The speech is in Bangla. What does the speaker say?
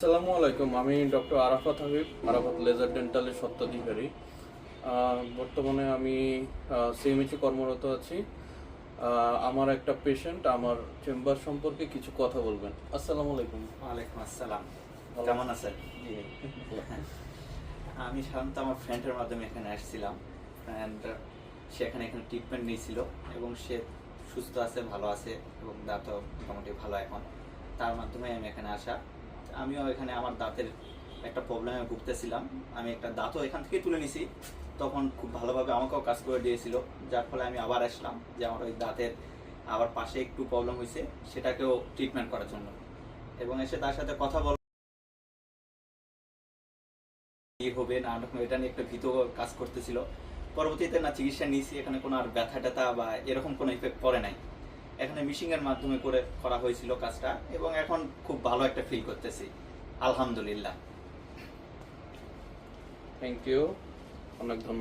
আসসালামু আলাইকুম। আমি ডক্টর আরাফাত হাবিব, আরাফাত লেজার ডেন্টালের স্বত্বাধিকারী। বর্তমানে আমি সিএমএইচে কর্মরত আছি। আমার একটা পেশেন্ট আমার চেম্বার সম্পর্কে কিছু কথা বলবেন। আসসালামু আলাইকুম। ওয়ালাইকুম আসসালাম। কেমন আছেন? জি, আমি সাধারণত আমার ফ্রেন্ডের মাধ্যমে এখানে আসছিলাম। ফ্রেন্ড সে এখানে ট্রিটমেন্ট নিয়েছিল এবং সে সুস্থ আছে, ভালো আছে এবং দাঁতও মোটামুটি ভালো এখন। তার মাধ্যমে আমি এখানে আসা। আমিও এখানে আমার দাঁতের একটা প্রবলেমে ভুগতেছিলাম। আমি একটা দাঁতও এখান থেকে তুলে নিছি, তখন খুব ভালোভাবে আমাকেও কাজ করে দিয়েছিল, যার ফলে আমি আবার আসলাম যে আমার ওই দাঁতের আবার পাশে একটু প্রবলেম হয়েছে, সেটাকেও ট্রিটমেন্ট করার জন্য। এবং এসে তার সাথে কথা বল কি হবে না হবে এটা নিয়ে একটা ভীত কাজ করতেছিল। পরবর্তীতে না চিকিৎসা নিয়েছি, এখানে কোনো আর ব্যথা ট্যাথা বা এরকম কোনো ইফেক্ট পড়ে নাই। এখানে মিশিং এর মাধ্যমে করা হয়েছিল কাজটা এবং এখন খুব ভালো একটা ফিল করতেছি, আলহামদুলিল্লাহ। থ্যাংক ইউ, অনেক ধন্যবাদ।